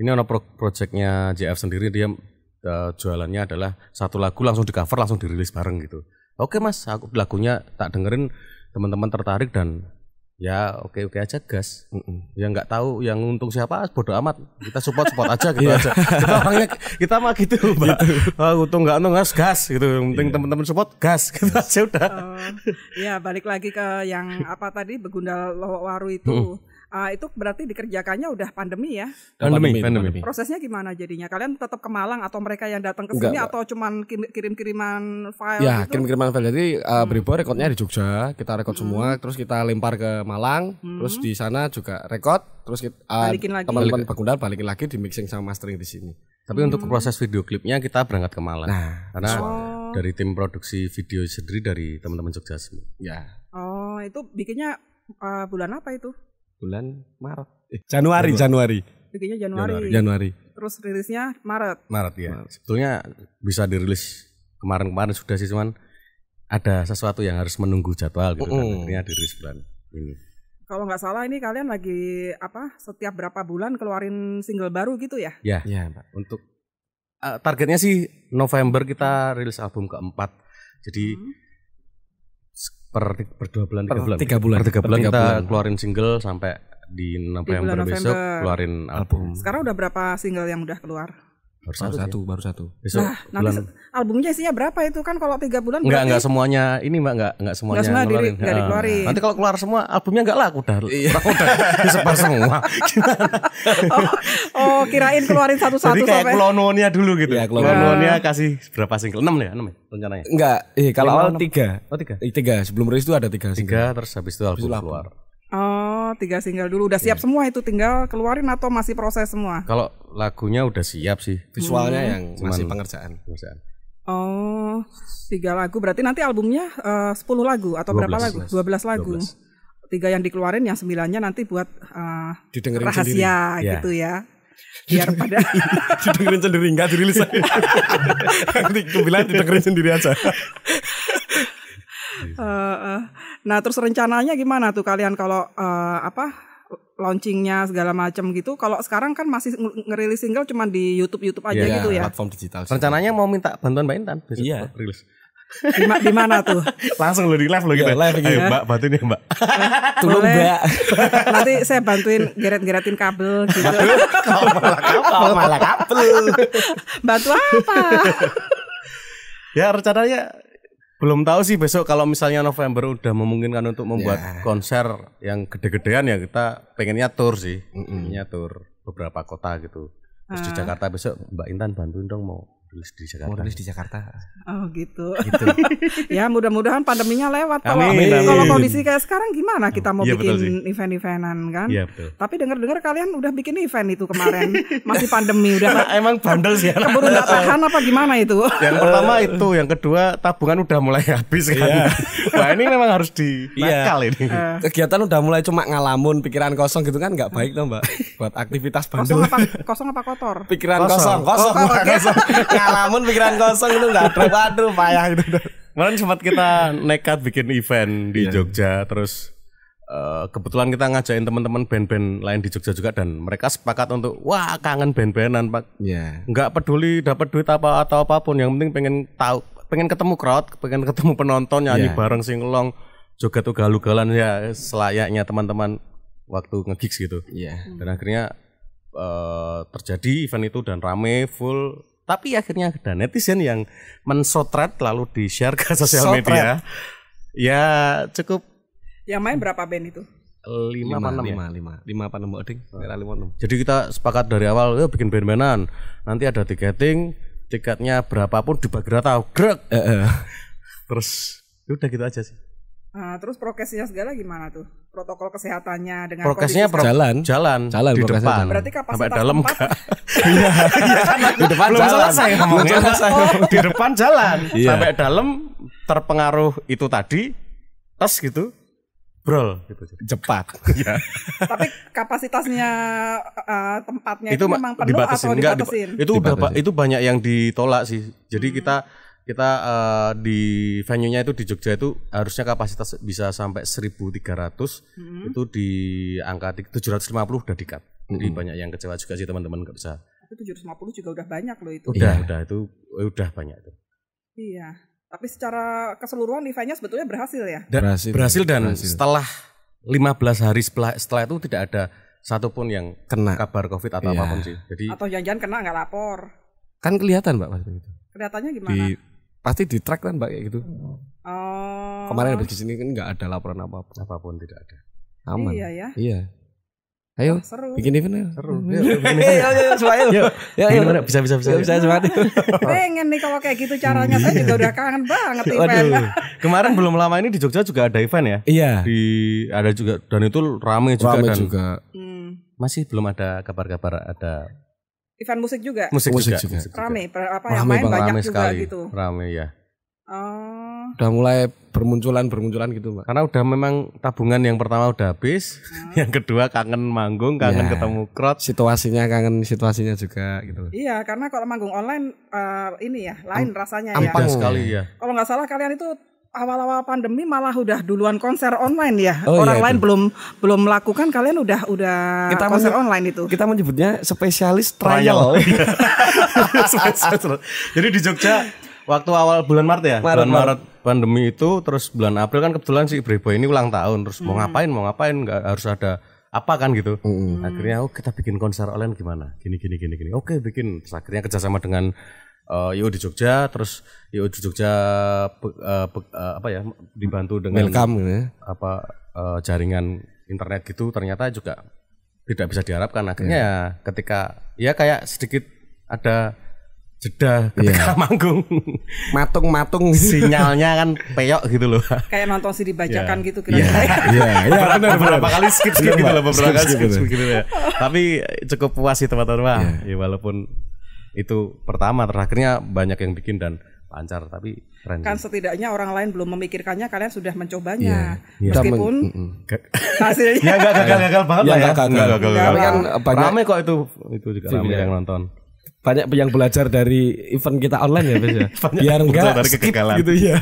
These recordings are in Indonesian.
ini ono projectnya JF sendiri, dia jualannya adalah satu lagu langsung di cover langsung dirilis bareng gitu. Oke mas, aku lagunya tak dengerin, teman-teman tertarik dan ya oke aja gas. Ya nggak tahu yang untung siapa, bodo amat, kita support aja gitu aja. Kita orangnya kita mah gitu mbak. Untung nggak untung gas gitu, yang penting teman-teman support gas gitu aja udah. Ya balik lagi ke yang apa tadi Begundal Waru itu. Itu berarti dikerjakannya udah pandemi ya? Pandemi. Prosesnya gimana jadinya? Kalian tetap ke Malang atau mereka yang datang ke sini atau cuman kirim-kiriman file? Ya, gitu? kirim-kiriman file. Jadi Beribo rekodnya di Jogja, kita rekod semua, terus kita lempar ke Malang, terus di sana juga rekod, terus teman-teman Begundal balikin lagi di mixing sama mastering di sini. Tapi untuk proses video klipnya kita berangkat ke Malang. Karena dari tim produksi video sendiri dari teman-teman Jogja semua. Ya. Oh, itu bikinnya bulan apa itu? Bulan Maret. Januari. Bikinnya Januari. Terus rilisnya Maret ya. Sebetulnya bisa dirilis kemarin sudah sih, cuman ada sesuatu yang harus menunggu jadwal gitu kan. Akhirnya dirilis bulan ini. Kalau nggak salah ini kalian lagi setiap berapa bulan keluarin single baru gitu ya? Ya Pak. Untuk targetnya sih November kita rilis album keempat. Jadi per 2 bulan 3 bulan. 3 bulan. Per 3 bulan kita keluarin single sampai di November besok keluarin album. Sekarang udah berapa single yang udah keluar? Baru satu. Besok nanti albumnya isinya berapa itu kan kalau 3 bulan? Enggak semuanya ini Mbak, enggak semuanya ngeluarin. Enggak dikeluarin. Nanti kalau keluar semua albumnya enggak laku udah disebar semua. Oh, kirain keluarin satu-satu. Jadi kayak Klononia dulu gitu. Ya, Klononia kasih berapa single? 6 ya rencananya? Enggak, kalau awal 3. Oh 3? 3, sebelum rilis itu ada 3 single. 3 terus habis itu album keluar. Oh, 3 single dulu. Udah siap semua itu, tinggal keluarin atau masih proses semua? Kalau lagunya udah siap sih. Visualnya yang masih pengerjaan. Oh, 3 lagu. Berarti nanti albumnya 10 lagu atau 12, berapa lagu? 12 lagu. 3 yang dikeluarin, yang 9-nya nanti buat didengerin rahasia sendiri. Gitu ya. Biar pada didengerin sendiri, enggak dirilis. Nanti kebilang didengerin sendiri aja. Nah terus rencananya gimana tuh kalian kalau launchingnya segala macam gitu? Kalau sekarang kan masih ngerilis single cuma di YouTube aja gitu ya? Platform digital. Rencananya mau minta bantuan Mbak Intan besok rilis. Di mana tuh? Langsung lo di live lo gitu. Ayo Mbak bantuin ya Mbak. Tolong Mbak. Nanti saya bantuin geret-geretin kabel gitu. Malah kabel. Bantu apa? Ya rencananya belum tahu sih, besok kalau misalnya November udah memungkinkan untuk membuat konser yang gede-gedean ya kita pengennya tour sih. Pengennya tour beberapa kota gitu. Terus di Jakarta besok Mbak Intan bantuin dong mau rilis di Jakarta. Mau rilis di Jakarta. Oh gitu. Ya mudah-mudahan pandeminya lewat. Amin. Kalau kondisi kayak sekarang gimana kita mau bikin event-eventan kan? Iya betul. Tapi dengar-dengar kalian udah bikin event itu kemarin. Masih pandemi udah. Emang bandel sih. Keburu nggak tahan apa gimana itu? Yang pertama itu, yang kedua tabungan udah mulai habis kan. Wah ini memang harus dinakal ini. Kegiatan udah mulai cuma ngalamun, pikiran kosong gitu kan nggak baik tuh Mbak. Buat aktivitas bandel. Kosong apa kotor? Pikiran kosong. Ngalamun pikiran kosong itu nggak ada, waduh payah itu. Kemarin sempat kita nekat bikin event di Jogja, terus kebetulan kita ngajakin teman-teman band-band lain di Jogja juga dan mereka sepakat untuk wah kangen band-bandan Pak. Nggak peduli dapat duit apa atau apapun, yang penting pengen ketemu crowd, pengen ketemu penonton nyanyi bareng singelong, joget ugal-ugalan ya selayaknya teman-teman waktu nge-gigs gitu. Dan akhirnya terjadi event itu dan rame full. Tapi akhirnya ada netizen yang mensotret lalu di-share ke sosial media. Ya cukup. Yang main berapa band itu? 5 apa 6 Jadi kita sepakat dari awal bikin band-bandan. Nanti ada tiketing, tiketnya berapapun dibagi rata. Terus udah gitu aja sih. Terus prokesnya segala gimana tuh? Protokol kesehatannya dengan prokesnya jalan di depan. Berarti kapasitas sampai dalam enggak. Di depan belum jalan. selesai ngomongnya. Di depan jalan sampai dalam terpengaruh itu tadi tes gitu. Brol gitu. Cepat. Tapi kapasitasnya tempatnya itu memang penuh atau dibatasin? Itu banyak yang ditolak sih. Jadi kita di venue-nya itu di Jogja itu harusnya kapasitas bisa sampai 1.300, itu di angka 750 udah di-cut. Jadi banyak yang kecewa juga sih teman-teman nggak bisa. Tapi 750 juga udah banyak loh itu. Udah banyak itu. Iya. Tapi secara keseluruhan eventnya sebetulnya berhasil ya? Berhasil dan setelah 15 hari setelah itu tidak ada satupun yang kena kabar COVID atau apapun sih. Jadi atau jangan-jangan kena nggak lapor. Kan kelihatan Mbak waktu itu. Kelihatannya gimana? Pasti di track kan Mbak kayak gitu. Oh. Kemarin habis kesini kan nggak ada laporan apapun tidak ada. Aman. Iya ya. Iya. Ayo, seru. bikin event ya. Seru. Yuk, bisa. Pengen nih kalau kayak gitu caranya, saya juga udah kangen banget event. Kemarin belum lama ini di Jogja juga ada event ya. Iya. Ada juga dan itu rame juga. Masih belum ada kabar-kabar ada. Event musik juga. Musik juga. Rame, yang main banyak juga sekali. gitu. Rame ya. Udah mulai bermunculan gitu Mbak. Karena udah memang tabungan yang pertama udah habis, yang kedua kangen manggung, kangen ketemu crowd, situasinya juga gitu. Iya, karena kalau manggung online ini ya lain rasanya ya. Beda sekali ya. Kalau nggak salah kalian itu awal-awal pandemi malah udah duluan konser online ya. Orang lain belum melakukan, kalian udah kita konser online itu. Kita menyebutnya spesialis trial. Jadi di Jogja waktu awal bulan Maret ya, Maret pandemi itu, terus bulan April kan kebetulan si Breboy ini ulang tahun, terus mau ngapain nggak harus ada apa kan gitu. Akhirnya kita bikin konser online gimana? Gini. Oke, bikin. Terus akhirnya kerjasama dengan YO di Jogja, terus YO di Jogja dibantu dengan jaringan internet gitu, ternyata juga tidak bisa diharapkan. Akhirnya ketika kayak sedikit ada jeda ketika manggung, matung sinyalnya kan peyok gitu loh. Kayak nonton CD bajakan gitu kira-kira. Iya, beberapa kali skip gitu loh, beberapa kali skip gitu ya. Tapi cukup puas sih teman-teman. Ya walaupun itu pertama, terakhirnya banyak yang bikin dan lancar, tapi keren. Kan setidaknya orang lain belum memikirkannya, kalian sudah mencobanya. Meskipun hasilnya gagal banget lah ya. Kalian ramai kok itu juga ramai yang nonton. Banyak yang belajar dari event kita online ya Bes ya. Biar enggak skip gitu ya.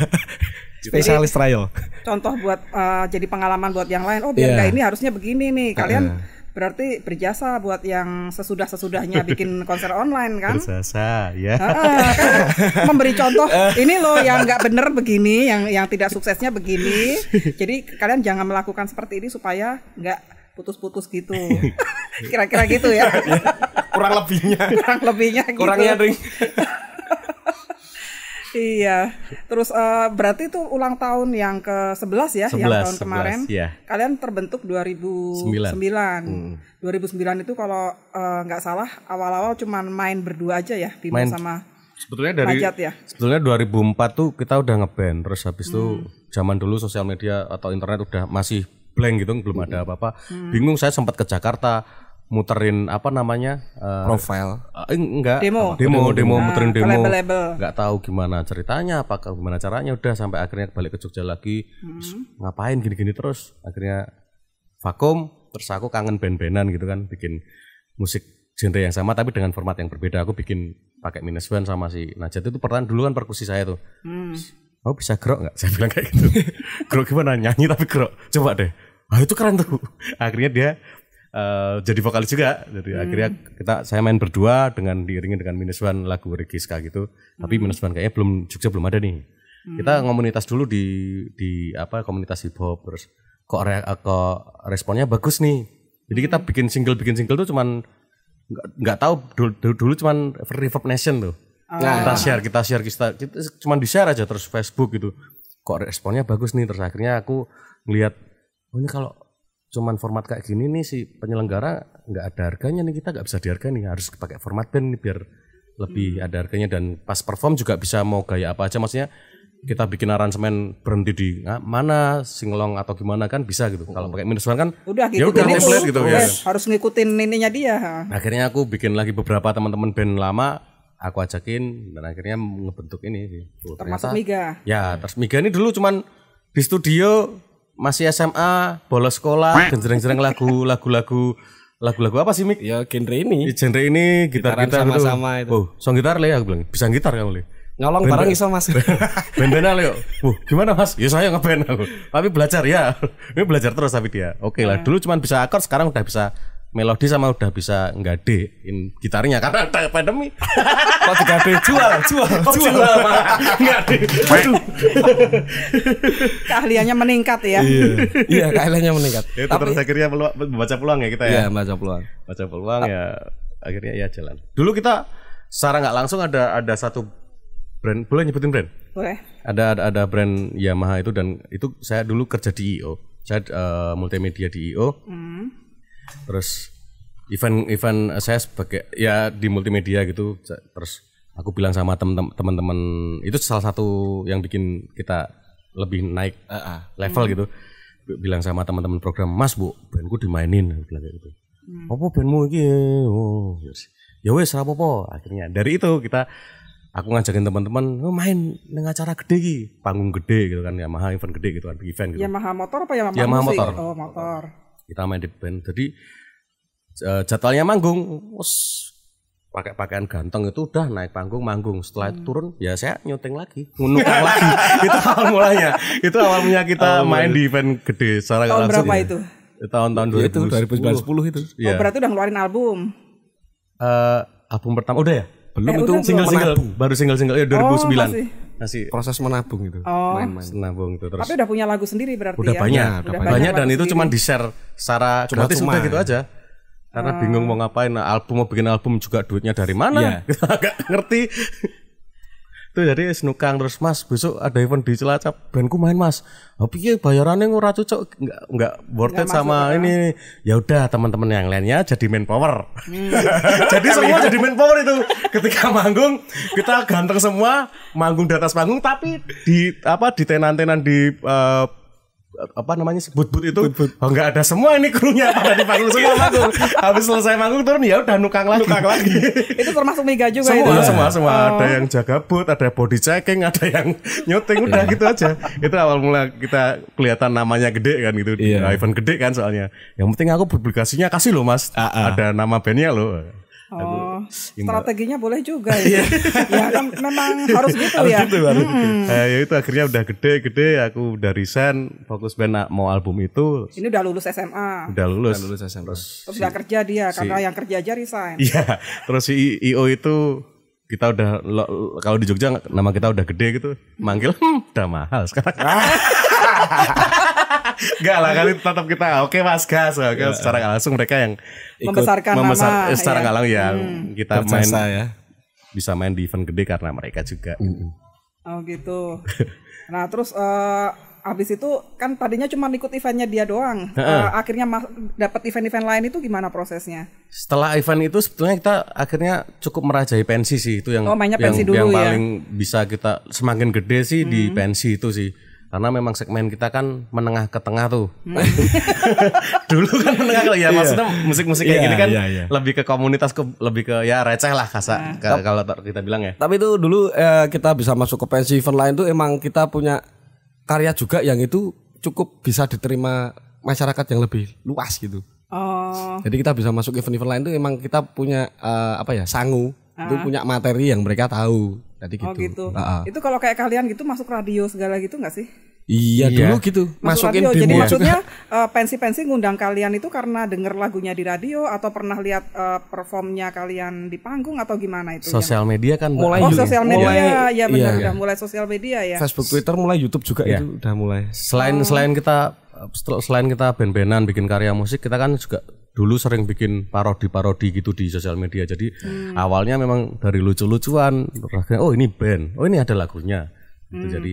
Spesialis trial. Contoh buat jadi pengalaman buat yang lain. Biar enggak ini harusnya begini nih. Kalian berarti berjasa buat yang sesudah-sesudahnya bikin konser online kan? Berjasa ya. Kan memberi contoh ini loh yang enggak bener begini, yang tidak suksesnya begini. Jadi kalian jangan melakukan seperti ini supaya enggak putus-putus gitu. Kira-kira gitu ya. Kurang lebihnya gitu. Kurangnya ring. Iya. Terus berarti itu ulang tahun yang ke-11 ya, yang tahun kemarin. Ya. Kalian terbentuk 2009. 2009 itu kalau nggak salah awal-awal cuman main berdua aja ya, Bimo sama sebetulnya Majat ya. Sebetulnya 2004 tuh kita udah ngeband, terus habis itu zaman dulu sosial media atau internet udah masih blank gitu, belum ada apa-apa. Bingung, saya sempat ke Jakarta muterin profile. Demo muterin demo. Label. Nggak tahu gimana ceritanya, apakah gimana caranya, udah sampai akhirnya balik ke Jogja lagi. Ngapain gini-gini terus. Akhirnya vakum, terus aku kangen band-bandan gitu kan, bikin musik genre yang sama tapi dengan format yang berbeda. Aku bikin pakai minus one sama si Najat. Itu pertanyaan dulu kan perkusi saya tuh. Oh bisa grok nggak? Saya bilang kayak gitu. Grok gimana? Nyanyi tapi grok. Coba deh. Itu keren tuh. Akhirnya dia jadi vokalis juga. Jadi akhirnya saya main berdua dengan diiringi dengan minus one lagu Regiska gitu. Tapi minus one kayaknya Jogja belum ada nih. Kita komunitas dulu di komunitas hip hop, terus kok responnya bagus nih. Jadi kita bikin single tuh cuman nggak tahu dulu cuman Reverb Nation tuh. Kita share kita cuman di share aja terus Facebook gitu. Kok responnya bagus nih, terus akhirnya aku ngelihat ini kalau cuman format kayak gini nih si penyelenggara nggak ada harganya nih, kita nggak bisa dihargai nih, harus pakai format band nih biar lebih ada harganya, dan pas perform juga bisa mau gaya apa aja, maksudnya kita bikin aransemen berhenti di mana singlong atau gimana kan bisa gitu. Kalau pakai minus one kan udah template gitu ya. Harus ngikutin ininya dia. Akhirnya aku bikin lagi beberapa teman-teman band lama, aku ajakin dan akhirnya ngebentuk ini. Termasuk Miga. Ya, terus Miga ini dulu cuman di studio masih SMA, bolos sekolah, genjreng-genjreng lagu apa sih Mik? Ya genre ini. Genre ini gitar sama-sama itu. Song gitar Le, aku bilang. Bisa gitar kamu Le. Nyolong barang iso Mas. Band-bandan Le. Gimana Mas? Ya saya ngeband aku. Tapi belajar ya. Ini belajar terus tapi dia. Oke lah, dulu cuma bisa akord, sekarang udah bisa melodi sama udah bisa ngadein gitarnya karena ada pandemi. Kok digade jual. Ngade. Keahliannya meningkat ya. Iya, keahliannya meningkat. Tapi terus akhirnya membaca peluang ya kita ya. Iya, baca peluang ya akhirnya ya jalan. Dulu kita secara nggak langsung ada satu brand, boleh nyebutin brand? Boleh. Ada brand Yamaha itu, dan itu saya dulu kerja di IO. Saya multimedia di IO. Terus event saya sebagai ya di multimedia gitu. Terus aku bilang sama teman-teman, itu salah satu yang bikin kita lebih naik level gitu. Bilang sama teman-teman program, "Mas, Bu, bandku dimainin," bilang kayak gitu. "Apa bandmu iki?" "Oh, ya wes ra apa-apa." Akhirnya dari itu aku ngajakin teman-teman main nang acara gede iki, panggung gede gitu kan, Yamaha event gede gitu kan, event gitu. Yamaha motor apa Yamaha musik? Motor. Oh, motor. Kita main di band. Jadi jadwalnya manggung, pakai pakaian ganteng itu udah naik panggung manggung. Setelah itu turun ya saya nyuting lagi, nukang lagi. Itu awal mulanya. Itu awalnya kita main di event gede secara tahun langsung. Berapa itu? Tahun-tahun 2010 itu. Oh, berarti udah ngeluarin album. Album pertama udah ya? Belum, itu single-single, baru single-single ya 2009. Masih proses menabung itu. Main-main. Menabung itu terus. Tapi udah punya lagu sendiri berarti udah ya? Banyak dan itu cuma di-share secara gratis udah gitu aja. Karena bingung mau ngapain, mau bikin album juga duitnya dari mana? Kita agak ngerti. Itu jadi senukang terus, "Mas, besok ada event di Cilacap, bandku main, Mas." "Oh, piye bayarannya ora cocok, enggak worth it sama ini." Ya udah, teman-teman yang lainnya jadi main power. Jadi semua jadi main power itu. Ketika manggung, kita ganteng semua, manggung di atas panggung, tapi di tenan-tenan di but-but itu enggak ada semua ini krunya pada di panggung semua manggung. Habis selesai manggung turun ya udah nukang lagi. Itu termasuk mega juga semua. Ada yang jaga booth, ada body checking, ada yang nyuting, udah gitu aja. Itu awal mula kita kelihatan namanya gede kan gitu. Event gede kan soalnya. Yang penting aku publikasinya kasih loh, Mas. Ada nama bandnya loh. Strateginya boleh juga ya. Ya kan memang harus gitu ya. Ya itu akhirnya udah gede, aku udah resign, fokus band mau album itu. Ini udah lulus SMA. Udah lulus SMA. Terus udah kerja dia karena yang kerja aja resign. Iya. Terus si IO itu kita udah kalau di Jogja nama kita udah gede gitu, manggil udah mahal sekarang. Enggak lah, kali tetap kita oke Mas gas. Secara langsung mereka yang membesarkan nama secara nggak langsung ya kita berjasa, main bisa main di event gede karena mereka juga. Oh gitu. Nah terus habis itu kan tadinya cuma ikut eventnya dia doang. Akhirnya dapat event-event lain itu gimana prosesnya? Setelah event itu sebetulnya kita akhirnya cukup merajai pensi sih, itu yang pensi dulu yang paling bisa kita semakin gede sih di pensi itu sih. Karena memang segmen kita kan menengah ke tengah tuh. Dulu kan menengah ke ya, maksudnya musik-musik kayak gini kan lebih ke komunitas, lebih ke ya receh lah kalau kita bilang ya. Tapi itu dulu kita bisa masuk ke pensi event lain tuh emang kita punya karya juga yang itu cukup bisa diterima masyarakat yang lebih luas gitu. Jadi kita bisa masuk event-event lain tuh emang kita punya sangu, itu punya materi yang mereka tahu. Jadi gitu. Oh gitu. Itu kalau kayak kalian gitu masuk radio segala gitu nggak sih? Iya dulu gitu. Masukin radio. Jadi maksudnya pensi-pensi ngundang kalian itu karena denger lagunya di radio atau pernah lihat performnya kalian di panggung atau gimana itu? Sosial media kan mulai. Sosial media ya benar udah mulai sosial media ya. Facebook, Twitter, mulai YouTube juga itu udah mulai. Selain kita band-bandan bikin karya musik, kita kan juga dulu sering bikin parodi-parodi gitu di sosial media. Jadi awalnya memang dari lucu-lucuan, oh ini band, oh ini ada lagunya. Gitu. Jadi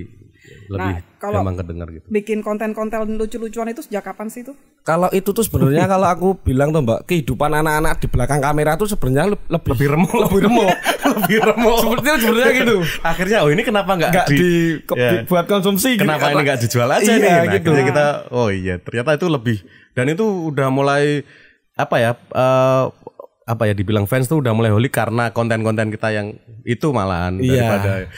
lebih gampang kedengar gitu. Bikin konten-konten lucu-lucuan itu sejak kapan sih itu? Kalau itu tuh sebenarnya kalau aku bilang tuh Mbak, kehidupan anak-anak di belakang kamera tuh sebenarnya lebih remuk. Sebenarnya gitu. Akhirnya ini kenapa enggak buat konsumsi? Kenapa ini enggak dijual aja nih? Nah, gitu. Kita ternyata itu lebih, dan itu udah mulai dibilang fans tuh udah mulai holik karena konten-konten kita yang itu malahan daripada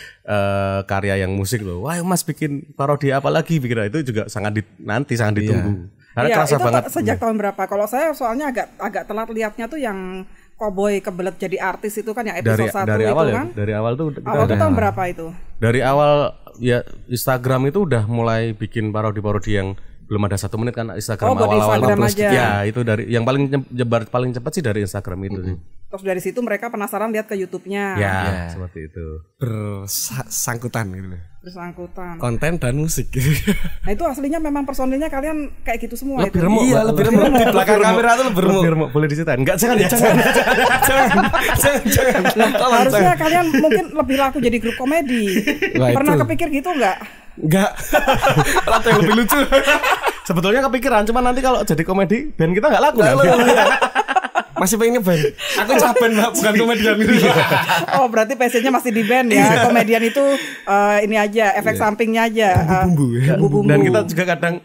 karya yang musik loh. Wah Mas bikin parodi apa lagi, itu juga sangat ditunggu. Karena kerasa itu banget. Sejak tahun berapa? Kalau saya soalnya agak telat lihatnya tuh yang Cowboy kebelet jadi artis itu kan yang episode 1 dari awal itu kan. Dari awal tuh tahun berapa itu? Dari awal ya Instagram itu udah mulai bikin parodi-parodi yang belum ada 1 menit kan Instagram buat awal-awal Instagram terus aja. ya itu dari yang paling cepat sih dari Instagram itu sih. Terus dari situ mereka penasaran lihat ke YouTube-nya. Ya, seperti itu. Bersangkutan gitu. Bersangkutan. Konten dan musik gitu. Nah itu aslinya memang personilnya kalian kayak gitu semua Lebih itu. remuk. Iya, lebih remuk. Di belakang kamera tuh lebih remuk. Boleh diceritain? Enggak, jangan ya. Jangan. Nah, harusnya kalian mungkin lebih laku jadi grup komedi. Wah, Pernah itu. kepikir gitu enggak? Enggak. Rata yang lebih lucu. Sebetulnya kepikiran, cuman nanti kalau jadi komedi band kita enggak laku nanti. Masih pengen ngeband. Aku capen Mbak, bukan komedian gitu. Oh, berarti passionnya masih di band ya. Komedian itu ini aja, efek sampingnya aja. Bumbu-bumbu. Dan kita juga kadang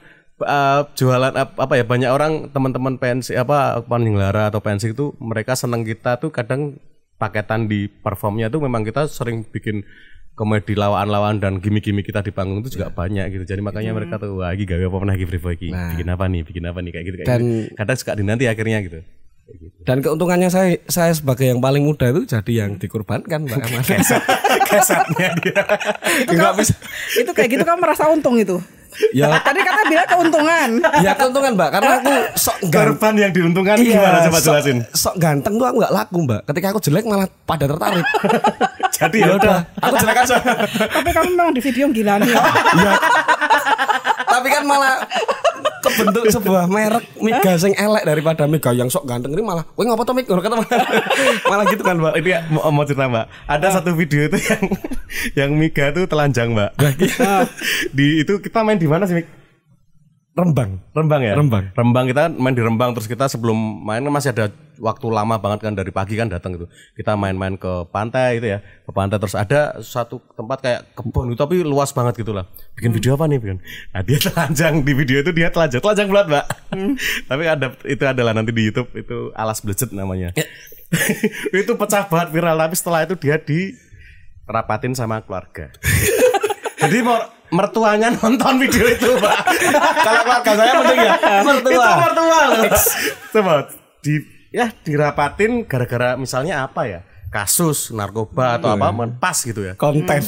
jualan apa ya, banyak orang teman-teman pensi Paninglara atau pensi itu mereka seneng kita tuh kadang paketan di performnya tuh memang kita sering bikin komedi lawan-lawan dan gimmick-gimmick kita di panggung itu juga banyak gitu. Jadi makanya mereka tuh wah iki gawe apa pernah iki bikin apa nih kayak gitu Dan kadang suka dinanti akhirnya gitu. Dan keuntungannya saya sebagai yang paling muda itu jadi yang dikorbankan Mbak Aman. Kesetnya dia. Itu kayak gitu kamu merasa untung itu. Ya Tadi kata bilang keuntungan. ya keuntungan Mbak, karena aku sok Korban yang diuntungkan gimana coba jelasin. Sok ganteng tuh aku nggak laku Mbak. Ketika aku jelek malah pada tertarik. Jadi ya udah, aku jelek aja. Tapi kamu memang di video gila nih. Tapi kan malah kebentuk sebuah merek Miga sing elek daripada Miga yang sok ganteng ini malah kowe ngopo to Mig kata malah gitu kan Mbak. Ini ya, mau cerita Mbak. Ada satu video itu yang Miga tuh telanjang Mbak. Di itu kita main di mana sih Mig? Rembang ya. Rembang kita main di Rembang, terus kita sebelum main kan masih ada waktu lama banget kan, dari pagi kan datang gitu. Kita main-main ke pantai itu ya, ke pantai, terus ada satu tempat kayak kebun gitu, tapi luas banget gitu lah. Bikin video apa nih bikin? Nah dia telanjang di video itu, dia telanjang bulat Mbak. Tapi itu adalah nanti di YouTube itu Alas Blejet namanya. Itu pecah banget viral, tapi setelah itu dia dirapatin sama keluarga. Jadi mertuanya nonton video itu Pak. Kalau keluarga saya penting ya mertua. Itu mertua loh. Coba dirapatin gara-gara misalnya apa ya, kasus narkoba atau apa pas gitu ya, konten.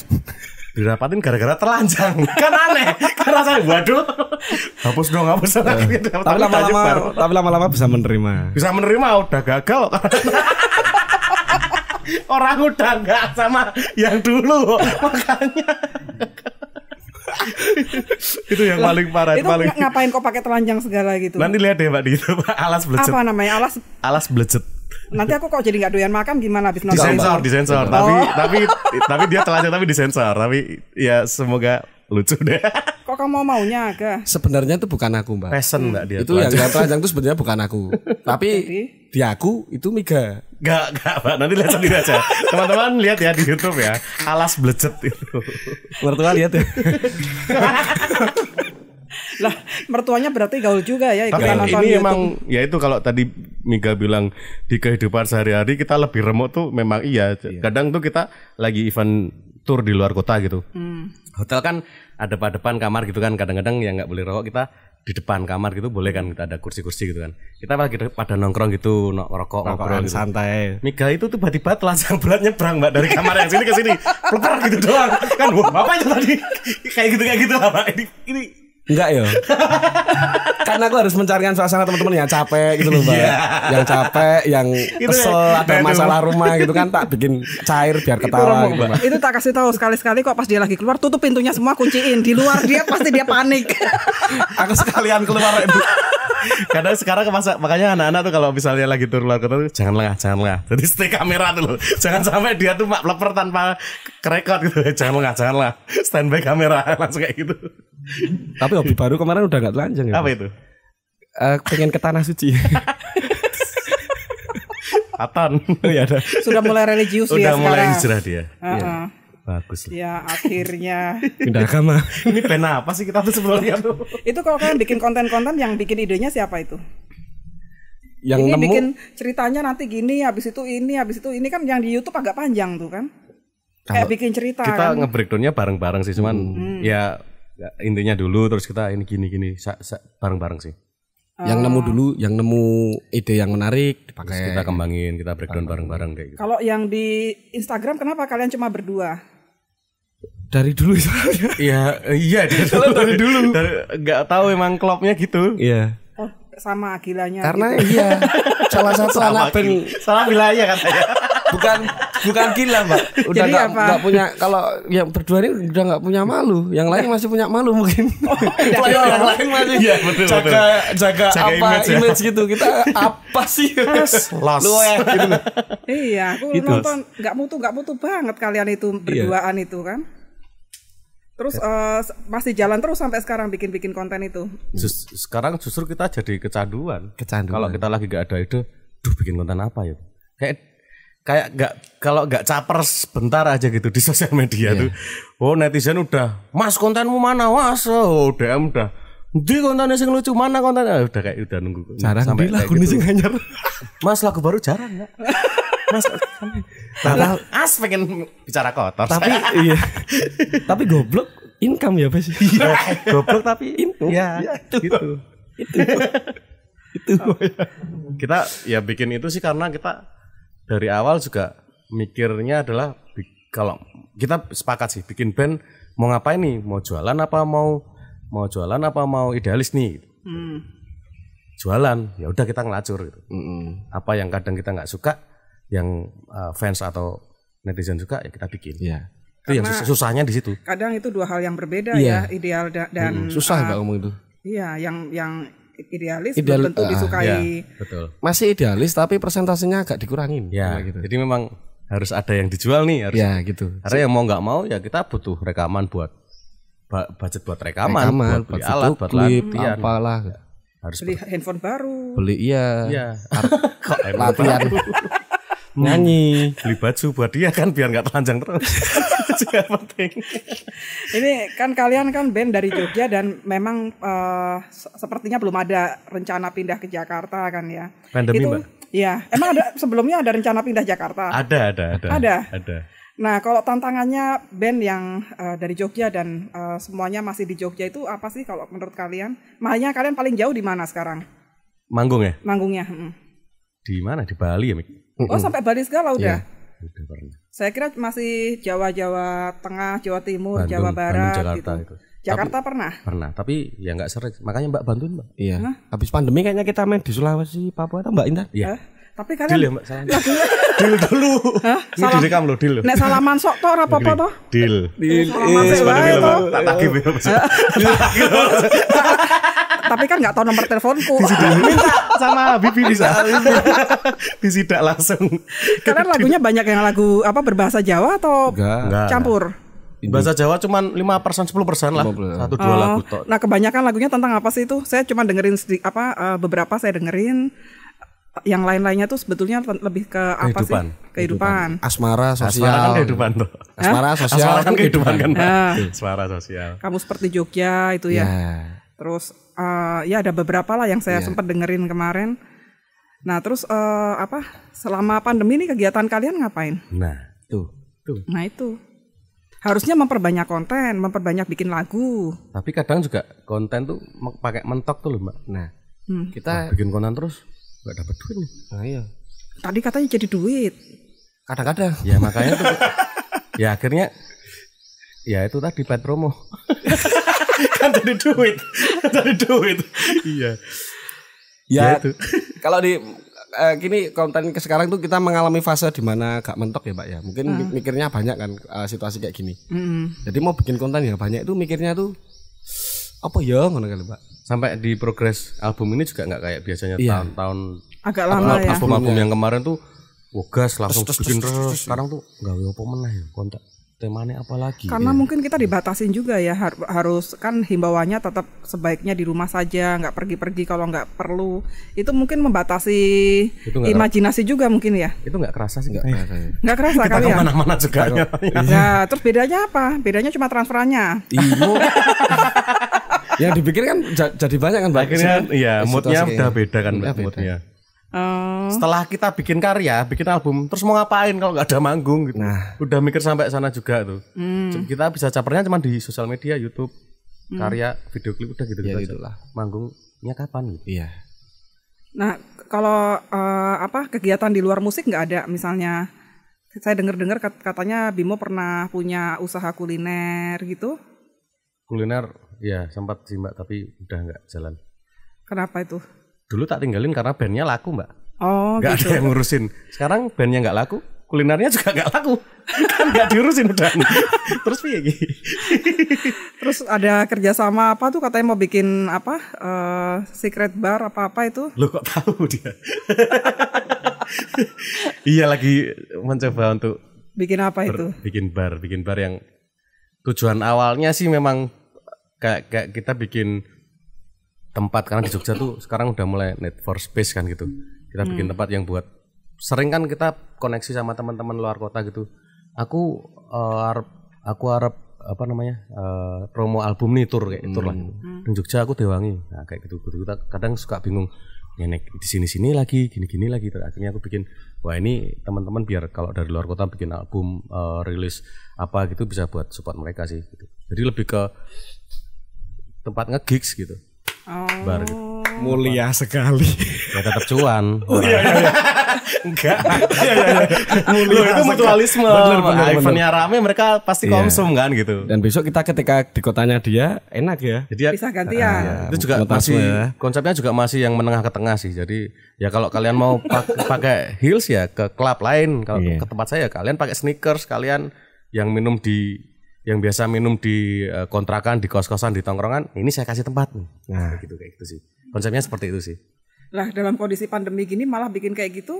Dirapatin gara-gara telanjang. Kan aneh. Karena saya waduh, hapus dong gitu. Tapi lama-lama bisa menerima. Bisa menerima, udah gagal. Orang udah enggak sama yang dulu, makanya. Itu yang paling parah. Itu ngapain kok pakai telanjang segala gitu? Nanti lihat deh Mbak di itu Alas Blejet. Apa namanya? Alas Blejet. Nanti aku kok jadi nggak doyan makan gimana habis nonton? Disensor. Tapi dia telanjang tapi disensor. Tapi ya semoga lucu deh. Kok kamu maunya agak? Sebenarnya itu bukan aku Mbak. Passion Mbak dia. Itu yang telanjang itu sebenarnya bukan aku. Tapi di aku itu Miga. Enggak Mbak, nanti lihat sendiri aja. Teman-teman lihat ya di YouTube ya, Alas Blejet itu. Mertua lihat ya. Lah, mertuanya berarti gaul juga ya. Tapi ini emang ya itu kalau tadi Miga bilang di kehidupan sehari-hari kita lebih remuk tuh memang iya. Kadang tuh kita lagi event tour di luar kota gitu. Hotel kan ada depan kamar gitu kan. Kadang-kadang yang nggak boleh rokok kita di depan kamar gitu boleh kan, kita ada kursi-kursi gitu kan. Kita lagi pada nongkrong gitu, rokok ngobrol gitu. Santai. Miga itu tiba-tiba telanjang bulat nyebrang Mbak dari kamar yang sini ke sini. Pleper gitu doang. Kan wah, apa itu tadi? Kayak gitu lah Mbak. Ini enggak ya. Karena aku harus mencarikan suasana teman-teman yang capek gitu loh Mbak. Yang capek, yang kesel, ada masalah rumah gitu kan, tak bikin cair biar ketawa gitu, Mbak. Itu tak kasih tahu sekali-sekali kok pas dia lagi keluar tutup pintunya semua, kunciin. Di luar dia pasti dia panik. Aku sekalian keluar itu. Karena sekarang makanya anak-anak tuh kalau misalnya lagi tur luar kota tuh jangan lengah. Jadi stay kamera tuh loh. Jangan sampai dia tuh leper tanpa kerekod gitu. Jangan lengah. Standby kamera langsung kayak gitu. Tapi hobi baru kemarin udah gak telanjang ya. Apa itu? Pengen ke tanah suci. Aton. Oh iya ada. Sudah mulai religius dia sekarang. Udah mulai hijrah dia. Iya. Bagus. Ya akhirnya. Pindah agama. Ini pena apa sih kita tuh sebelumnya tuh? Itu kalau kalian bikin konten-konten yang bikin idenya siapa itu? Yang ini nemu bikin ceritanya nanti gini, habis itu ini kan yang di YouTube agak panjang tuh kan. Kayak bikin cerita kita kan. nge-breakdownnya bareng-bareng sih, cuman ya intinya dulu terus kita ini gini bareng-bareng sih. Yang nemu dulu, yang nemu ide yang menarik dipakai. Terus kita kembangin, kita breakdown bareng-bareng kayak gitu. Kalau yang di Instagram kenapa kalian cuma berdua? Dari dulu Iya dari dulu. Nggak tahu emang klubnya gitu. Iya. Oh, sama gilanya. Karena gitu. iya salah satu anak band sama wilayah katanya. bukan gila Mbak. Udah Jadi nggak punya, kalau yang berdua ini udah nggak punya malu. Yang lain masih punya malu mungkin. Yang lain masih jaga apa image gitu. Kita apa sih? Lost. Gitu. Iya, aku Gitu. nonton nggak mutu banget kalian itu berduaan itu kan. Terus masih jalan terus sampai sekarang bikin konten itu. Sekarang justru kita jadi kecanduan. Kecanduan. Kalau kita lagi gak ada ide, bikin konten apa ya? Kayak kalau nggak caper sebentar aja gitu di sosial media tuh. Oh, netizen udah, "Mas, kontenmu mana, Mas?" Oh, DM udah. "Di kontennya sing lucu mana kontennya?" Udah nunggu. Jarang sampai lagu gitu. sing anyar. Mas, lagu baru jarang enggak? Mas, pengen bicara kotor. Tapi iya. Tapi goblok income ya, Bes. Iya, goblok tapi income. Ya, gitu. Itu. Kita ya bikin itu sih karena kita dari awal juga mikirnya adalah kalau kita sepakat sih bikin band mau ngapain nih, mau jualan apa mau idealis nih. Jualan, ya udah kita ngelacur gitu. Apa yang kadang kita nggak suka, yang fans atau netizen suka ya kita bikin. Iya. Itu yang susahnya di situ. Kadang itu dua hal yang berbeda ya, ideal dan susah Mbak ngomong itu. Iya, yang idealis belum tentu disukai. Ya, betul. Masih idealis tapi persentasenya agak dikurangin. Ya, gitu. jadi memang harus ada yang dijual nih, harus. Ya, gitu. Karena yang mau nggak mau ya kita butuh rekaman buat budget buat rekaman buat beli alat, buat latihan. Apalah. Harus beli handphone baru. Beli Iya. Kok latihan. Nyanyi, beli baju buat dia kan biar nggak telanjang terus. Juga penting. Ini kan kalian kan band dari Jogja dan memang sepertinya belum ada rencana pindah ke Jakarta kan ya. Pandemi, itu, Mbak? Iya, emang sebelumnya ada rencana pindah Jakarta? Ada. Nah, kalau tantangannya band yang dari Jogja dan semuanya masih di Jogja itu apa sih kalau menurut kalian? Makanya kalian paling jauh di mana sekarang? Manggung ya? Manggungnya. Di mana? Di Bali ya, Mik? Oh, sampai Bali segala udah? Udah pernah. Saya kira masih Jawa Tengah, Jawa Timur, Bandung, Jawa Barat Jakarta gitu. itu. Jakarta pernah? Pernah, tapi ya nggak sering. Makanya Mbak bantuin, Mbak. Iya. Habis pandemi kayaknya kita main di Sulawesi, Papua atau Mbak Intan? Iya. Tapi kalian Deal ya, Mbak. Deal dulu. Ini direkam loh, deal. Nek salaman sok to ora apa-apa to? Deal. Salaman sik wae to. Tak tagih. Tapi kan enggak tahu nomor teleponku. Minta sama Bibi bisa. Disidak langsung. Kalian lagunya banyak yang lagu apa berbahasa Jawa atau Enggak. campur? Bahasa Jawa cuman 5% 10% lah. 1-2 lagu tok. Nah, kebanyakan lagunya tentang apa sih itu? Saya cuma dengerin beberapa saya dengerin. Yang lain-lainnya tuh sebetulnya lebih ke apa sih? Kehidupan. Asmara sosial. Asmara kan kehidupan tuh. Asmara sosial. Asmara kan kehidupan kan. Asmara sosial. Kamu seperti Jogja itu ya. Terus ya ada beberapa lah yang saya sempat dengerin kemarin. Nah, terus selama pandemi ini kegiatan kalian ngapain? Nah, tuh. Nah, itu. Harusnya memperbanyak konten, memperbanyak bikin lagu. Tapi kadang juga konten tuh pakai mentok tuh loh, Mbak. Nah, kita bikin konten terus nggak dapat duit nih. Nah, iya. Tadi katanya jadi duit. Kadang-kadang. Ya makanya tuh. Ya akhirnya ya itu tadi paid promo. Kan dari duit. Iya. Ya itu. Kalau di kini konten sekarang tuh kita mengalami fase di mana gak mentok ya, Mbak ya. Mungkin mikirnya banyak kan situasi kayak gini. Jadi mau bikin konten yang banyak itu mikirnya tuh apa ya ngono kan, Mbak. Sampai di progres album ini juga nggak kayak biasanya tahun-tahun agak lama ya. Album yang kemarin tuh gas langsung bikin terus. Sekarang tuh nggak apa meneh ya konten. Temanya apa lagi? Karena mungkin kita dibatasin juga ya, harus kan himbauannya tetap sebaiknya di rumah saja, nggak pergi-pergi kalau nggak perlu. Itu mungkin membatasi imajinasi juga mungkin ya. Itu nggak kerasa sih, nggak kerasa kita kali ya. Kemana-mana juga. Ya, terus bedanya apa? Bedanya cuma transferannya. Yang dipikir kan jadi banyak kan, Mbak. Akhirnya iya, moodnya udah beda kan, moodnya. Setelah kita bikin karya, bikin album, terus mau ngapain kalau nggak ada manggung gitu. Udah mikir sampai sana juga tuh. Kita bisa capernya cuma di sosial media, YouTube, karya, video klip udah gitu aja. Manggungnya kapan gitu. Iya. Nah, kalau kegiatan di luar musik nggak ada, misalnya Saya dengar-dengar katanya Bimo pernah punya usaha kuliner gitu. Kuliner ya sempat sih Mbak, tapi udah nggak jalan. Kenapa itu? Dulu tak tinggalin karena bandnya laku Mbak. Oh nggak gitu. ada yang ngurusin. Sekarang bandnya nggak laku, kulinernya juga nggak laku. Kan nggak diurusin udah. Terus piye gitu. Terus ada kerjasama apa tuh katanya mau bikin apa secret bar apa itu? Lo kok tahu dia? Iya lagi mencoba untuk bikin apa itu? Bikin bar yang tujuan awalnya sih memang kayak kita bikin tempat, karena di Jogja tuh sekarang udah mulai need for space kan gitu. Kita bikin tempat yang buat, sering kan kita koneksi sama teman-teman luar kota gitu. Aku harap apa namanya promo album nih, tur kayak tur lah. Di Jogja aku Dewangi. Nah kayak gitu. Kita kadang suka bingung. Nenek di sini lagi, gini lagi. Akhirnya aku bikin, wah ini teman-teman biar kalau dari luar kota bikin album, rilis apa gitu bisa buat support mereka sih. Gitu. Jadi lebih ke tempat nge-gigs gitu. Bar gitu. Mulia sekali. Ya tetap cuan. Iya. Enggak. Iya. Mulia itu mutualisme. Bener. Eventnya rame, mereka pasti konsum kan gitu. Dan besok kita ketika di kotanya dia enak ya. Jadi bisa gantian. Itu juga masih konsepnya juga masih yang menengah ke tengah sih. Jadi ya kalau kalian mau pakai heels ya ke klub lain. Kalau ke tempat saya kalian pakai sneakers, kalian yang biasa minum di kontrakan, di kos-kosan, di tongkrongan, ini saya kasih tempat. Nah, kayak gitu sih. Konsepnya seperti itu sih. Lah dalam kondisi pandemi gini malah bikin kayak gitu?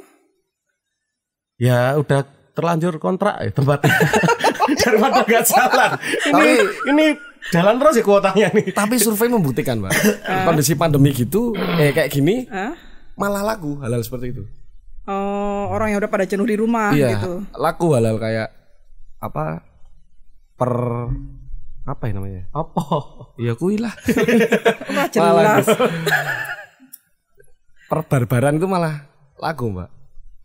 Ya udah terlanjur kontrak ya tempatnya. Daripada nggak jalan. Ini jalan terus ya kuotanya nih. Tapi survei membuktikan, Pak. Kondisi pandemi gitu, kayak gini, malah laku halal seperti itu. Oh, orang yang udah pada jenuh di rumah gitu. Laku halal kayak apa? Apa ya namanya? Apa? Ya kui lah. Jelas. Perbarbaran itu malah laku, Mbak.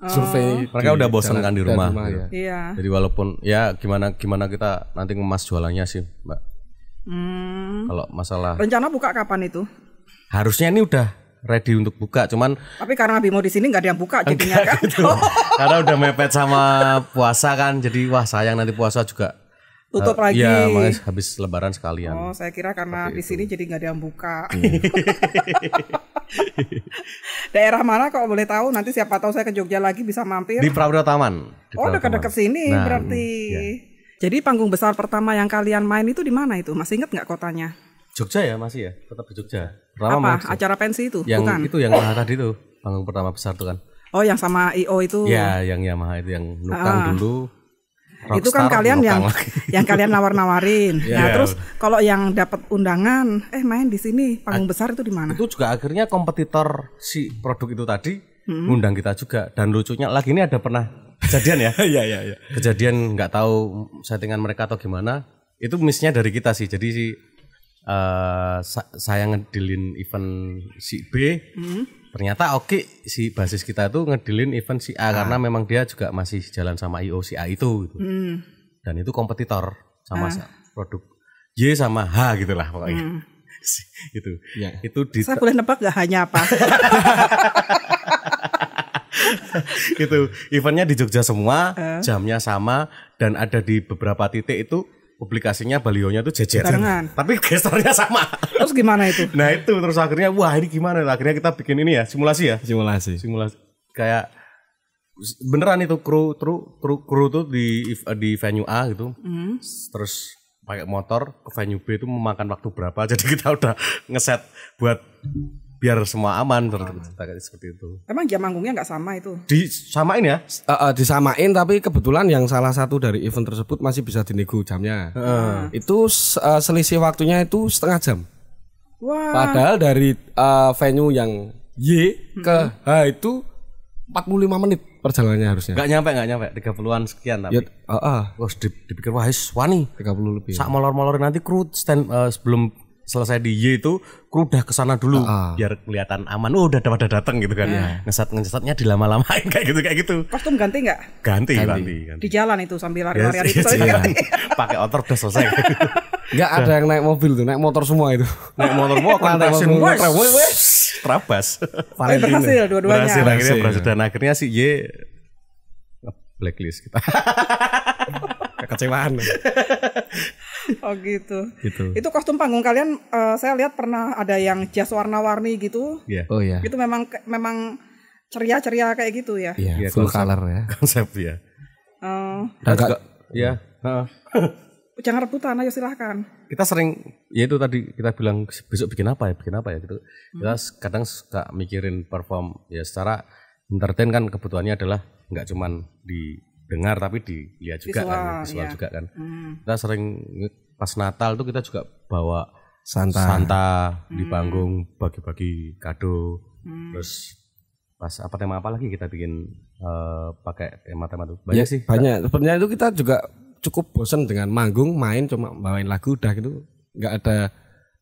Survei mereka udah bosan kan di rumah. Ya. Iya. Jadi walaupun ya gimana kita nanti ngemas jualannya sih, Mbak. Kalau masalah rencana buka kapan itu? Harusnya ini udah ready untuk buka, cuman tapi karena Bimo di sini nggak ada yang buka jadinya kan. Gitu. Karena udah mepet sama puasa kan, jadi wah sayang nanti puasa juga tutup lagi. Iya, makanya habis lebaran sekalian. Oh, saya kira karena di sini jadi nggak ada yang buka. Daerah mana kalau boleh tahu? Nanti siapa tahu saya ke Jogja lagi bisa mampir. Di Prawira Taman. Oh, dekat-dekat sini berarti. Ya. Jadi panggung besar pertama yang kalian main itu di mana itu? Masih inget nggak kotanya? Jogja ya, masih ya, tetap di Jogja. Apa? Acara pensi itu? Yang bukan? Itu yang tadi tuh, panggung pertama besar tuh kan. Oh, yang sama IO itu? Ya, yang Yamaha itu yang nukang dulu. Rockstar, itu kan kalian yang kalian nawar-nawarin. Nah, terus kalau yang dapat undangan, main di sini panggung besar itu di mana? Itu juga akhirnya kompetitor si produk itu tadi ngundang kita juga. Dan lucunya lagi ini ada pernah kejadian ya. Iya. Kejadian nggak tahu settingan mereka atau gimana. Itu miss-nya dari kita sih. Jadi si saya ngedilin event si B. Ternyata si basis kita itu ngedilin event si A karena memang dia juga masih jalan sama IO si A itu gitu. Dan itu kompetitor sama produk Y sama H gitulah pokoknya. Itu. Ya. Itu saya boleh nebak gak hanya apa? Itu eventnya di Jogja semua, jamnya sama dan ada di beberapa titik itu publikasinya balionya tuh jejeran. Tapi gesturnya sama. Terus gimana itu? Nah itu terus akhirnya wah ini gimana? Akhirnya kita bikin ini ya simulasi ya. Simulasi. Kayak beneran itu kru tuh di venue A gitu. Terus pakai motor ke venue B itu memakan waktu berapa? Jadi kita udah ngeset buat biar semua aman seperti itu. Emang jam manggungnya nggak sama itu? Disamain ya? Disamain tapi kebetulan yang salah satu dari event tersebut masih bisa dinego jamnya. Itu selisih waktunya itu setengah jam. Wah. Padahal dari venue yang Y ke H itu 45 menit perjalanannya harusnya. Gak nyampe 30-an sekian tapi. Wah dipikir wah wani 30 lebih. Sak molor-molorin nanti kru stand sebelum selesai di Y itu kru udah kesana dulu biar kelihatan aman. Udah pada datang gitu kan. Ngesetnya dilama-lamain kayak gitu. Kostum ganti nggak? Ganti. Di jalan itu sambil lari-lari itu. Pakai otor udah selesai. Nggak ada yang naik mobil tuh, naik motor semua itu. Naik motor semua Trabas. Berhasil dua-duanya. Berhasil dan akhirnya si Y blacklist kita. Kekecewaan. Oh gitu. Itu kostum panggung kalian saya lihat pernah ada yang jas warna-warni gitu. Iya. Oh iya. Itu memang ceria-ceria kayak gitu ya. Iya, full color ya. Konsep ya. Agak ya. Jangan rebutan, ayo silahkan. Kita sering, ya itu tadi kita bilang besok bikin apa ya gitu. Kita kadang suka mikirin perform ya secara entertain kan kebutuhannya adalah nggak cuman didengar tapi dilihat juga visual juga kan. Kita sering pas Natal tuh kita juga bawa Santa di panggung bagi-bagi kado. Terus pas tema apa lagi kita bikin pakai tema-tema tuh banyak sih. Banyak. Sebenarnya itu kita juga cukup bosan dengan manggung main cuma bawain lagu udah gitu, nggak ada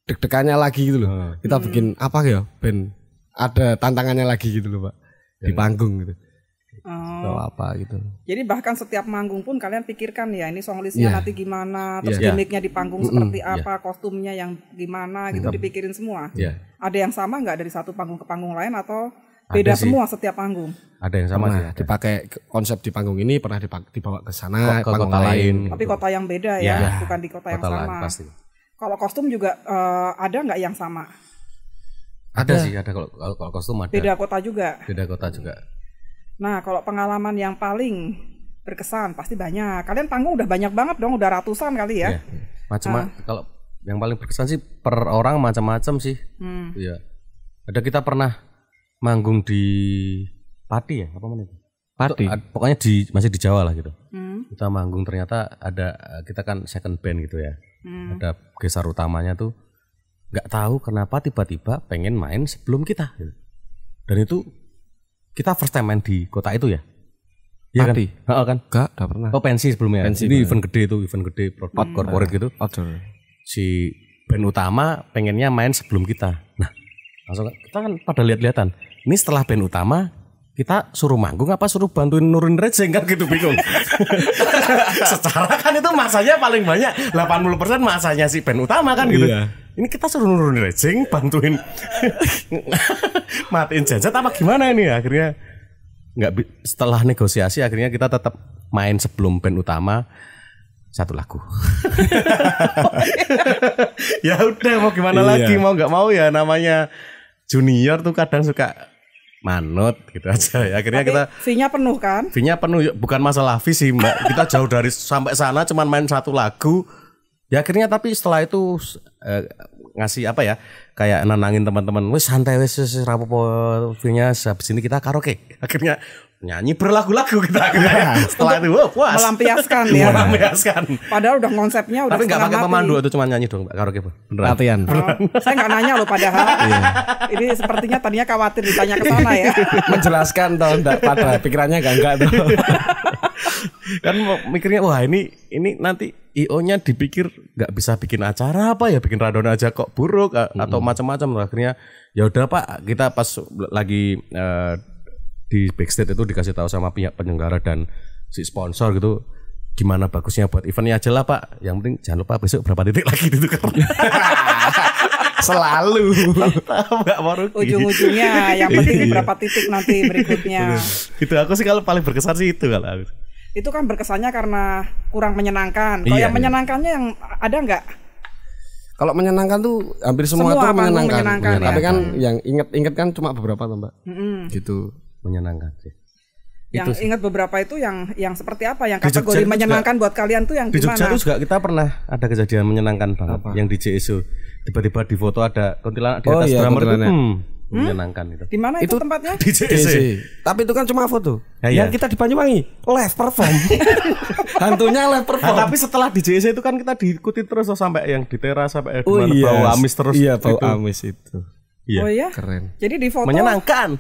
deg-degannya lagi gitu loh. Kita bikin apa ya, Ben ada tantangannya lagi gitu loh Pak di panggung gitu. Apa gitu. Jadi bahkan setiap manggung pun kalian pikirkan ya ini song listnya nanti gimana, terus gimmicknya di panggung seperti apa, kostumnya yang gimana gitu dipikirin semua. Ada yang sama nggak dari satu panggung ke panggung lain atau beda semua setiap panggung? Ada yang sama sih. Dipakai konsep di panggung ini pernah dibawa ke sana ke kota lain. Tapi kota yang beda ya, bukan di kota yang sama. Pasti. Kalau kostum juga ada nggak yang sama? Ada sih, ada kalau kostum ada. Beda kota juga. Beda kota juga. Nah, kalau pengalaman yang paling berkesan pasti banyak. Kalian panggung udah banyak banget dong, udah ratusan kali ya. Kalau yang paling berkesan sih per orang macam-macam sih. Iya. Ada kita pernah manggung di Pati ya, apa namanya? Pati. Pokoknya masih di Jawa lah gitu. Kita manggung ternyata kita kan second band gitu ya. Ada gesar utamanya tuh nggak tahu kenapa tiba-tiba pengen main sebelum kita gitu. Dan itu kita first time main di kota itu ya. Iya kan? Kan? Enggak pernah. Oh, pensi sebelumnya. Ini event gede produk corporate gitu. Si band utama pengennya main sebelum kita. Nah, langsung kita kan pada lihat-lihatan. Ini setelah band utama kita suruh manggung apa suruh bantuin nurunin rejeng kan gitu bingung. Secara kan itu masanya paling banyak 80% masanya si band utama kan gitu. Ini kita suruh nurunin rejeng, bantuin matiin janjat apa gimana ini akhirnya setelah negosiasi akhirnya kita tetap main sebelum band utama satu lagu. Ya udah mau gimana lagi, mau nggak mau ya namanya junior tuh kadang suka manut gitu aja ya. Akhirnya kita fee-nya penuh kan? Fee-nya penuh, bukan masalah fee sih Mbak. Kita jauh dari sampai sana cuman main satu lagu. Ya akhirnya tapi setelah itu ngasih apa ya? Kayak nenangin teman-teman, wis santai wis rapopo fee-nya habis ini kita karaoke. Akhirnya nyanyi berlagu-lagu kita akhirnya. Setelah itu puas. Melampiaskan ya. Melampiaskan. Padahal udah konsepnya udah. Tapi enggak pakai pemandu atau cuma nyanyi dong karaoke beneran. Latihan. Saya enggak nanya loh padahal. Ini sepertinya tadinya khawatir ditanya ke sana ya. Menjelaskan toh enggak pada pikirannya enggak toh. Kan mikirnya wah ini nanti IO-nya dipikir nggak bisa bikin acara apa ya, bikin radon aja kok buruk atau macam-macam. Akhirnya ya udah Pak, kita pas lagi di backstage itu dikasih tahu sama pihak penyelenggara dan si sponsor gitu gimana bagusnya buat eventnya aja lah Pak. Yang penting jangan lupa besok berapa titik lagi ditukar. Selalu. Nggak mau rugi. Ujung-ujungnya yang penting berapa titik nanti berikutnya. Itu aku sih kalau paling berkesan sih itu kalau aku. Itu kan berkesannya karena kurang menyenangkan. Kalau yang menyenangkannya yang ada nggak? Kalau menyenangkan tuh hampir semua tuh menyenangkan. Ya. Tapi kan yang inget kan cuma beberapa tuh Mbak. Gitu. Menyenangkan sih. Yang ingat beberapa itu yang seperti apa? Yang kategori menyenangkan juga, buat kalian tuh yang di gimana? Di Jogja tuh juga kita pernah ada kejadian menyenangkan banget. Apa? Yang di JSO tiba-tiba di foto ada kuntilanak di atas drummer itu menyenangkan itu. Di mana itu tempatnya? Di JSO. Tapi itu kan cuma foto. Ya, yang kita di Banyuwangi live perform. Hantunya live perform. Nah, tapi setelah di JSO itu kan kita diikuti terus sampai yang di teras sampai bau amis terus. Iya, bau amis itu. Iya. Oh iya. Keren. Jadi di foto menyenangkan.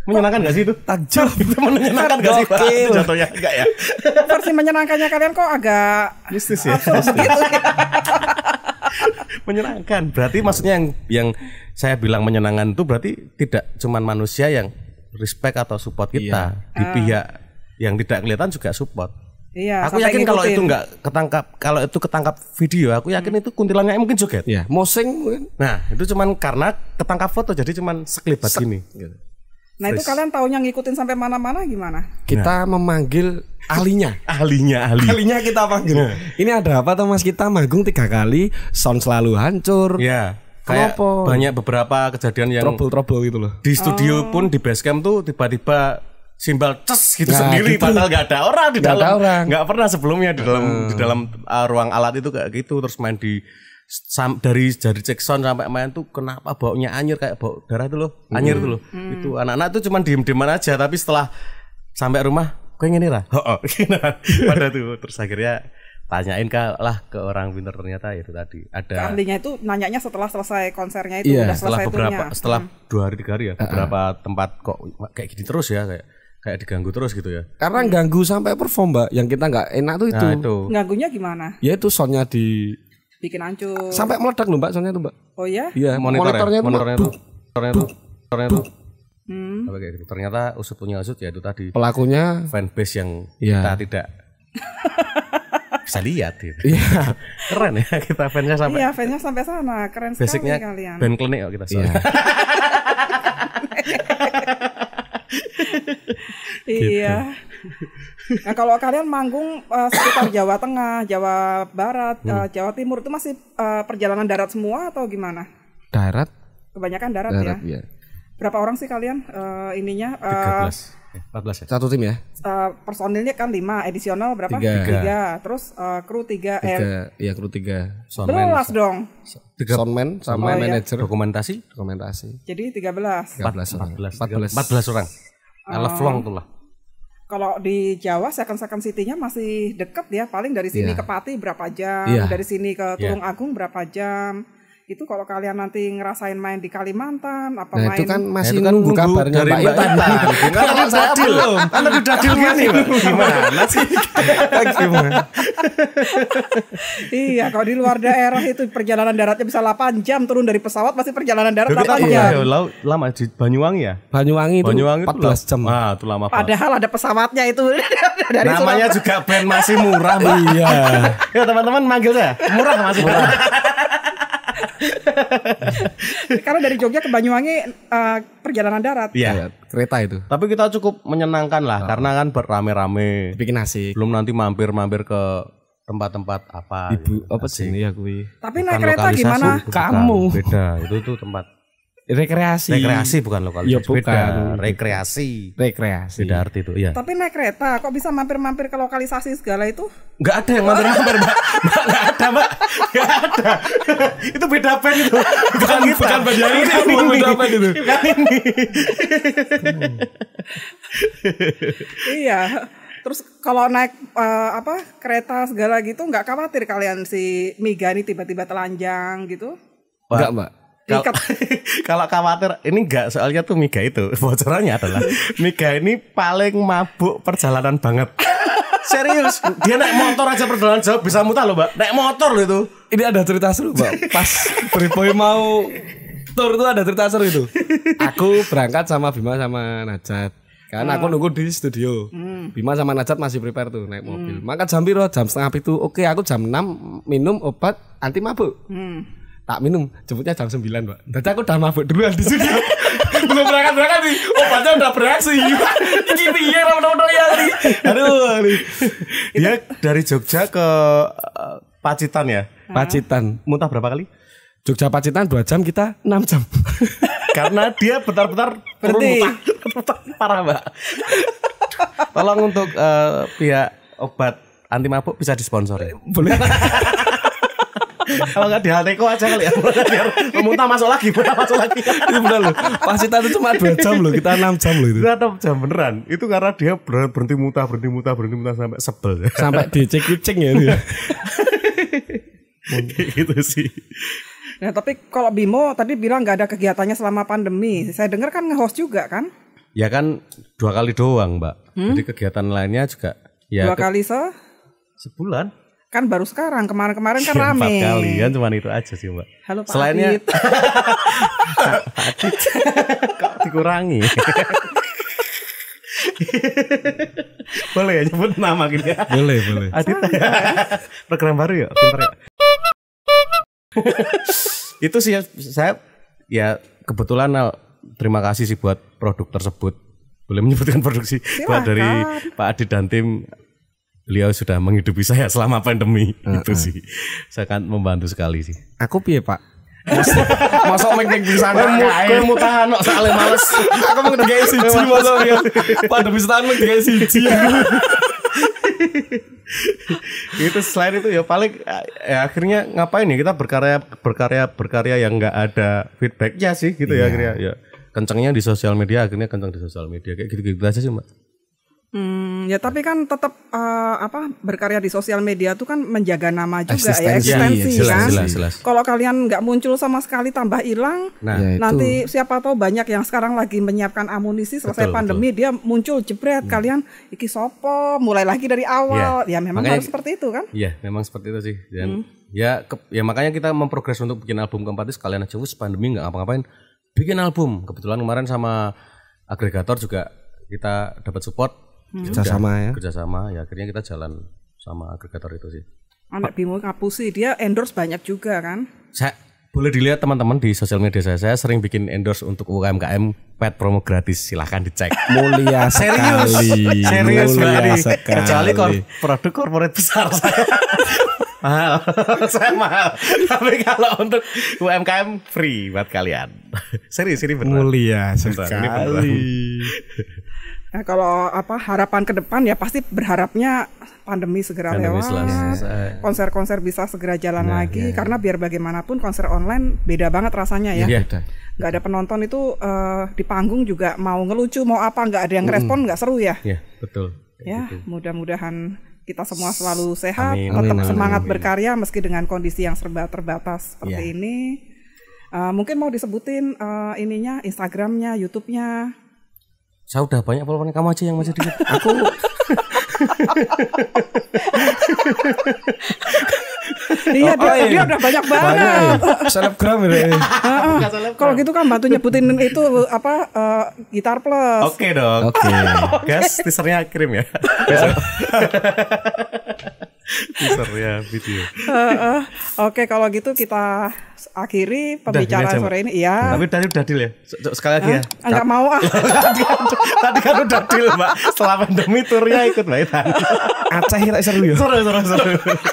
Menyenangkan gak sih itu? Takjub. Itu menyenangkan gak sih Pak? Jatuhnya enggak ya? Versi menyenangkannya kalian kok agak mistis ya? Menyenangkan. Berarti maksudnya yang saya bilang menyenangkan itu berarti tidak cuman manusia yang respect atau support kita. Di pihak yang tidak kelihatan juga support. Iya, aku yakin kalau itu nggak ketangkap, kalau itu ketangkap video, aku yakin itu kuntilannya mungkin joget. Iya. Mosing mungkin. Nah, itu cuman karena ketangkap foto jadi cuman sekelibat gini. Gitu. Nah itu kalian taunya ngikutin sampai mana-mana gimana? Kita memanggil ahlinya. Ahlinya kita panggil. Ini ada apa Mas, kita manggung 3 kali, sound selalu hancur. Ya. Kayak banyak beberapa kejadian yang trouble gitu loh. Di studio pun di Basecamp tuh tiba-tiba simbal ces gitu sendiri, padahal gak ada orang di dalam. Nggak pernah sebelumnya di dalam ruang alat itu kayak gitu. Terus main dari cek sound sampai main tuh kenapa baunya anyir kayak bau darah itu loh, anyir itu loh. Itu anak-anak tuh cuman diem-dieman aja, tapi setelah sampai rumah kok ini lah. Pada tuh terus akhirnya tanyain ke orang pintar, ternyata itu tadi ada. Ahlinya itu nanyanya setelah selesai konsernya itu, udah selesai setelah 2 hari 3 hari ya, beberapa tempat kok kayak gini terus ya, kayak diganggu terus gitu ya. Karena ganggu sampai perform, Mbak. Yang kita nggak enak tuh itu. Itu. Ganggunya gimana? Ya itu soundnya bikin hancur. Sampai meledak loh Mbak, soundnya tuh Mbak. Oh iya? Iya, monitornya tuh. Sampai kayak gitu. Ternyata usut punya usut ya itu tadi. Pelakunya fanbase yang kita tidak bisa lihat gitu. Iya. Keren ya kita fansnya sampai. Iya, fansnya sampai sana. Keren sekali kalian. Band klinik kok kita soalnya. Iya. Nah kalau kalian manggung sekitar Jawa Tengah, Jawa Barat, Jawa Timur itu masih perjalanan darat semua atau gimana? Darat? Kebanyakan darat ya. Iya. Berapa orang sih kalian ininya? 14 ya. Satu tim ya? Personilnya kan 5, edisional berapa? 3. Terus kru 3. Iya kru 3. Belas dong. Soundman sama manajer. Dokumentasi. Jadi 13 orang. Eleflong tuh lah. Kalau di Jawa Second City-nya masih deket ya, paling dari sini ke Pati berapa jam, dari sini ke Tulung Agung berapa jam. Itu kalau kalian nanti ngerasain main di Kalimantan apa main itu kan masih nunggu kabarnya Mbak Intan. Kan saya belum. Kan udah dadil gini, Mbak. Gimana sih? Gimana? Iya, kalau di luar daerah itu perjalanan daratnya bisa 8 jam, turun dari pesawat masih perjalanan darat 8 jam. Lama di Banyuwangi ya? Banyuwangi itu 14 jam. Ah, itu lama banget. Padahal ada pesawatnya itu dari namanya juga band masih murah, Mbak. Iya. Ya teman-teman manggil saya. Murah masih murah. Karena dari Jogja ke Banyuwangi perjalanan darat. Iya, kereta itu. Tapi kita cukup menyenangkan lah, karena kan berrame-rame. Bikin asik. Belum nanti mampir-mampir ke tempat-tempat apa. Ibu apa sih ini ya gue. Tapi naik kereta gimana? Kamu. Beda, itu tuh tempat rekreasi bukan lokalisasi. Beda, rekreasi. Beda arti itu, iya. Tapi naik kereta kok bisa mampir-mampir ke lokalisasi segala itu? Enggak ada yang mampir-mampir, Mbak. Enggak ada, Mbak. Enggak ada. Itu beda band itu. Bukan band ini. Beda band itu. Bukan ini. Iya. Terus kalau naik kereta segala gitu nggak khawatir kalian si Miga ini tiba-tiba telanjang gitu? Enggak, Mbak. Kalau khawatir ini enggak, soalnya tuh Miga itu bocorannya adalah Miga ini paling mabuk perjalanan banget. Serius, dia naik motor aja perjalanan jauh bisa muntah loh, Mbak. Naik motor loh itu. Ini ada cerita seru, Mbak. Pas Priboy mau tour itu ada cerita seru itu. Aku berangkat sama Bima sama Najat. Kan aku nunggu di studio. Bima sama Najat masih prepare tuh naik mobil. Maka jam 7:30. Oke, aku jam 6 minum obat anti mabuk. Tak minum, jemputnya jam 9, Mbak. Jadi aku udah mabuk duluan di studio. Belum berangkat nih, obatnya udah bereaksi. Ini piye rono-rono ya nih. Aduh. Dia dari Jogja ke Pacitan ya? Pacitan. Muntah berapa kali? Jogja Pacitan 2 jam, kita 6 jam. Karena dia bentar-bentar turun muntah. Parah, Mbak. Tolong untuk pihak obat anti mabuk bisa disponsori. Boleh. Kalau nggak di Halteko aja kali ya, biar muntah masuk lagi. Itu benar loh. Pacitan itu cuma 2 jam loh, kita 6 jam loh itu. 6 jam beneran. Itu karena dia berhenti muntah sampai sebel. Sampai dicek-cek ya itu. Gitu sih. Nah tapi kalau Bimo tadi bilang nggak ada kegiatannya selama pandemi. Saya dengar kan nge-host juga kan? Ya kan 2 kali doang, Mbak. Jadi kegiatan lainnya juga ya 2 kali sebulan. Kan baru sekarang, kemarin-kemarin kan rame. 4 kali kan cuman itu aja sih, Mbak. Halo Pak Selainnya Adit. Pak Adit kok dikurangi. Boleh ya nyebut nama gini ya? Boleh. Adit. Program baru ya, pintar ya. Itu sih saya ya kebetulan terima kasih sih buat produk tersebut. Boleh menyebutkan produksi buat dari Pak Adi dan tim. Beliau sudah menghidupi saya selama pandemi. Itu sih sangat membantu sekali sih. Aku piye Pak? Masuk meng bisa kae mu tahan kok sakle males. Aku mau digawe siji masuk ya. Pandemi setan mung digawe siji. Itu selain itu ya paling ya akhirnya ngapain ya kita berkarya yang enggak ada feedbacknya sih gitu ya akhirnya ya kencengnya di sosial media akhirnya kenceng di sosial media kayak gitu-gitu aja sih Mbak. Ya tapi kan tetap berkarya di sosial media itu kan menjaga nama juga eksistensi kan. Jelas. Kalau kalian nggak muncul sama sekali tambah hilang, nanti siapa tahu banyak yang sekarang lagi menyiapkan amunisi selesai pandemi dia muncul jebret kalian iki sopo mulai lagi dari awal ya memang makanya, harus seperti itu kan? Iya memang seperti itu sih dan ya makanya kita memprogres untuk bikin album keempat itu sekalian aja pandemi nggak ngapa-ngapain bikin album kebetulan kemarin sama agregator juga kita dapat support. Kerjasama ya akhirnya kita jalan sama agregator itu sih. Anak Bimo Ngapusi dia endorse banyak juga kan? Saya boleh dilihat teman-teman di sosial media saya sering bikin endorse untuk UMKM pet promo gratis silahkan dicek. Mulia sekali. Serius kecuali produk korporat besar saya. mahal. Tapi kalau untuk UMKM free buat kalian. Serius ini benar. Mulia sekali. Nah, kalau harapan ke depan ya pasti berharapnya pandemi segera lewat, konser-konser bisa segera jalan lagi karena biar bagaimanapun konser online beda banget rasanya ya. Nggak ada penonton itu di panggung juga mau ngelucu mau apa nggak ada yang ngerespon nggak seru ya. Iya betul. Ya mudah-mudahan kita semua selalu sehat, tetap semangat berkarya meski dengan kondisi yang serba terbatas seperti ini. Mungkin mau disebutin ininya Instagramnya, YouTube-nya. Saya udah banyak followernya, kamu aja yang masih dikit. Aku Iya dia udah banyak banget. Selebgram ya. Kalau gitu kan bantu nyebutin itu Gitar Plus. Oke dong. Guys, teasernya kirim ya. Teasernya video. Oke, kalau gitu kita akhiri pembicaraan sore ini. Iya. Tapi tadi udah deal ya. Sekali lagi ya. Enggak mau Tadi kan udah deal, Mbak. Setelah pandemi turnya ikut Mbak Itan. Aceh kita seru ya. Seru.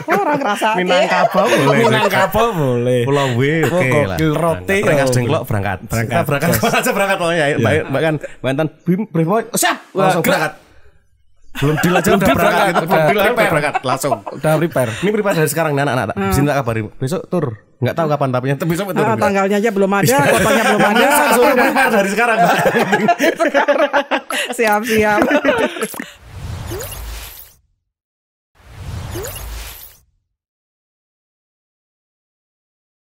Orang ngerasa Minangkabau boleh. Pulau W oke lah. Roti Rengas Dengklok berangkat. Berangkat pokoknya. Mbak kan Mbak Intan siap. Langsung berangkat. Belum deal aja udah berangkat itu. Belum berangkat langsung. Udah prepare. Ini prepare dari sekarang anak-anak. Bisa tak kabari. Besok tur. Enggak tahu kapan tapi besok tur. Tanggalnya aja belum ada, kotanya belum ada. Langsung prepare dari sekarang. Siap.